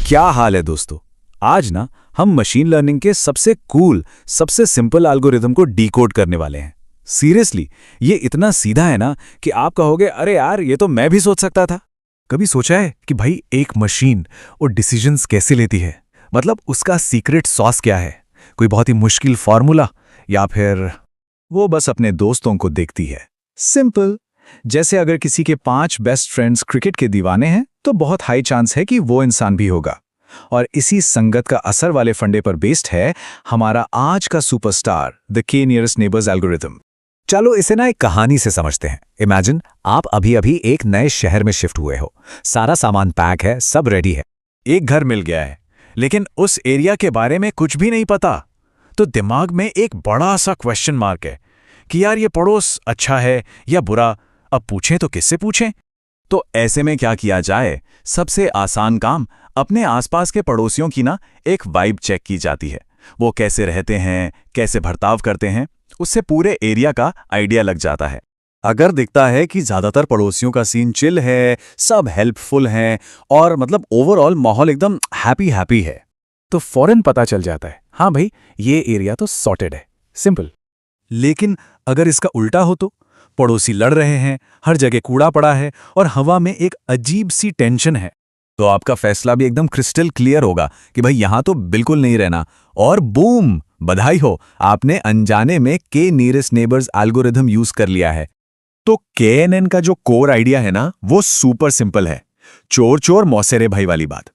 क्या हाल है दोस्तों। आज ना हम मशीन लर्निंग के सबसे कूल, सबसे सिंपल एल्गोरिथम को डिकोड करने वाले हैं। सीरियसली, ये इतना सीधा है ना कि आप कहोगे अरे यार ये तो मैं भी सोच सकता था। कभी सोचा है कि भाई एक मशीन वो डिसीजंस कैसे लेती है? मतलब उसका सीक्रेट सॉस क्या है? कोई बहुत ही मुश्किल फॉर्मूला, या फिर वो बस अपने दोस्तों को देखती है। सिंपल, जैसे अगर किसी के 5 बेस्ट फ्रेंड्स क्रिकेट के दीवाने हैं तो बहुत हाई चांस है कि वो इंसान भी होगा। और इसी संगत का असर वाले फंडे पर बेस्ड है हमारा आज का सुपरस्टार, द के नियरेस्ट नेबर्स एल्गोरिथम। चलो इसे ना एक कहानी से समझते हैं। इमेजिन आप अभी अभी एक नए शहर में शिफ्ट हुए हो, सारा सामान पैक है, सब रेडी है। एक घर मिल गया है, लेकिन उस एरिया के बारे में कुछ भी नहीं पता। तो दिमाग में एक बड़ा सा क्वेश्चन मार्क है कि यार ये पड़ोस अच्छा है या बुरा। अब पूछें तो किससे पूछें? तो ऐसे में क्या किया जाए? सबसे आसान काम, अपने आसपास के पड़ोसियों की ना एक वाइब चेक की जाती है। वो कैसे रहते हैं, कैसे बर्ताव करते हैं, उससे पूरे एरिया का आइडिया लग जाता है। अगर दिखता है कि ज्यादातर पड़ोसियों का सीन चिल है, सब हेल्पफुल हैं और मतलब ओवरऑल माहौल एकदम हैप्पी है, तो फौरन पता चल जाता है, हाँ भाई ये एरिया तो सॉर्टेड है। सिंपल। लेकिन अगर इसका उल्टा हो तो पड़ोसी लड़ रहे हैं, हर जगह कूड़ा पड़ा है और हवा में एक अजीब सी टेंशन है, तो आपका फैसला भी एकदम क्रिस्टल क्लियर होगा कि भाई यहां तो बिल्कुल नहीं रहना। और बूम, बधाई हो, आपने अनजाने में के नियरेस्ट नेबर्स एल्गोरिथम यूज कर लिया है। तो केएनएन का जो कोर आइडिया है ना, वो सुपर सिंपल है। चोर चोर मौसेरे भाई वाली बात।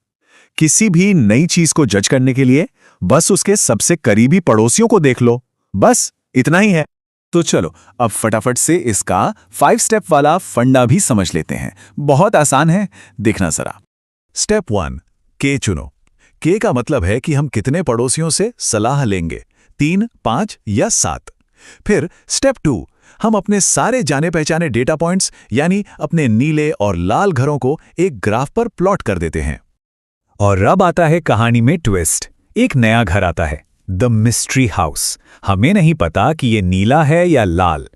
किसी भी नई चीज को जज करने के लिए बस उसके सबसे करीबी पड़ोसियों को देख लो, बस इतना ही है। तो चलो अब फटाफट से इसका 5 स्टेप वाला फंडा भी समझ लेते हैं। बहुत आसान है, देखना जरा। स्टेप 1, के चुनो। के का मतलब है कि हम कितने पड़ोसियों से सलाह लेंगे, 3, 5 या 7। फिर स्टेप 2, हम अपने सारे जाने पहचाने डेटा पॉइंट्स यानी अपने नीले और लाल घरों को एक ग्राफ पर प्लॉट कर देते हैं। और अब आता है कहानी में ट्विस्ट। एक नया घर आता है, द मिस्ट्री हाउस। हमें नहीं पता कि ये नीला है या लाल।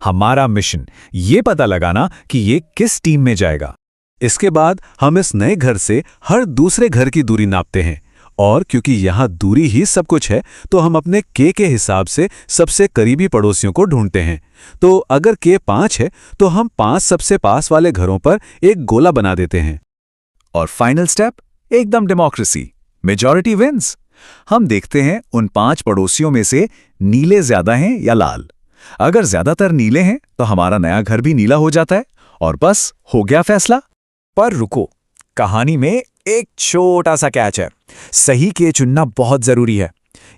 हमारा मिशन ये पता लगाना कि ये किस टीम में जाएगा। इसके बाद हम इस नए घर से हर दूसरे घर की दूरी नापते हैं, और क्योंकि यहाँ दूरी ही सब कुछ है तो हम अपने के हिसाब से सबसे करीबी पड़ोसियों को ढूंढते हैं। तो अगर के 5 है तो हम 5 सबसे पास वाले घरों पर एक गोला बना देते हैं। और फाइनल स्टेप, एकदम डेमोक्रेसी, मेजॉरिटी विंस। हम देखते हैं उन 5 पड़ोसियों में से नीले ज्यादा हैं या लाल। अगर ज्यादातर नीले हैं तो हमारा नया घर भी नीला हो जाता है और बस हो गया फैसला। पर रुको, कहानी में एक छोटा सा कैच है। सही के चुनना बहुत जरूरी है।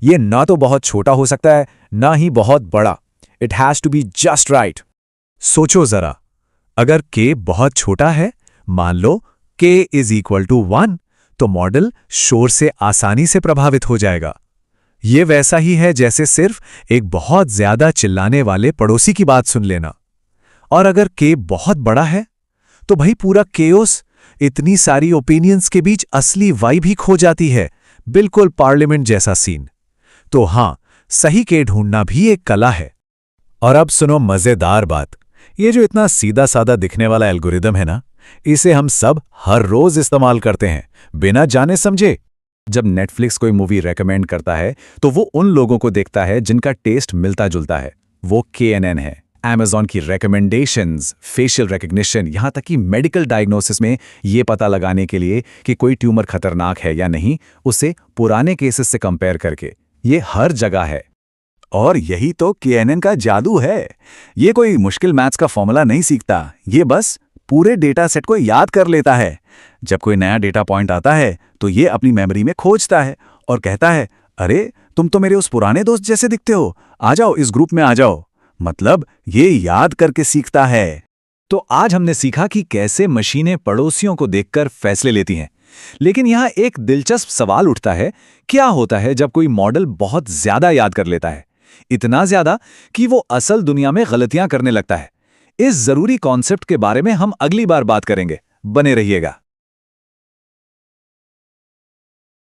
ये ना तो बहुत छोटा हो सकता है, ना ही बहुत बड़ा। It has to be just right. सोचो जरा, अगर के बहुत छोटा है, मान लो के इज इक्वल टू 1, तो मॉडल शोर से आसानी से प्रभावित हो जाएगा। ये वैसा ही है जैसे सिर्फ एक बहुत ज्यादा चिल्लाने वाले पड़ोसी की बात सुन लेना। और अगर के बहुत बड़ा है तो भाई पूरा केओस, इतनी सारी ओपिनियंस के बीच असली वाइब ही खो जाती है, बिल्कुल पार्लियामेंट जैसा सीन। तो हां, सही के ढूंढना भी एक कला है। और अब सुनो मजेदार बात। ये जो इतना सीधा साधा दिखने वाला एल्गोरिदम है ना, इसे हम सब हर रोज इस्तेमाल करते हैं, बिना जाने समझे। जब नेटफ्लिक्स कोई मूवी रेकमेंड करता है तो वो उन लोगों को देखता है जिनका टेस्ट मिलता जुलता है, वो केएनएन है। Amazon की recommendations, फेशियल रिकग्निशन, यहाँ तक कि मेडिकल डायग्नोसिस में ये पता लगाने के लिए कि कोई ट्यूमर खतरनाक है या नहीं, उसे पुराने केसेस से कंपेयर करके, ये हर जगह है। और यही तो केएनएन का जादू है। ये कोई मुश्किल मैथ्स का फॉर्मूला नहीं सीखता, ये बस पूरे डेटा सेट को याद कर लेता है। जब कोई नया डेटा पॉइंट आता है तो ये अपनी मेमोरी में खोजता है और कहता है, अरे तुम तो मेरे उस पुराने दोस्त जैसे दिखते हो, आ जाओ इस ग्रुप में आ जाओ। मतलब ये याद करके सीखता है। तो आज हमने सीखा कि कैसे मशीनें पड़ोसियों को देखकर फैसले लेती हैं। लेकिन यहाँ एक दिलचस्प सवाल उठता है, क्या होता है जब कोई मॉडल बहुत ज्यादा याद कर लेता है, इतना ज्यादा कि वो असल दुनिया में गलतियां करने लगता है? इस जरूरी कॉन्सेप्ट के बारे में हम अगली बार बात करेंगे। बने रहिएगा।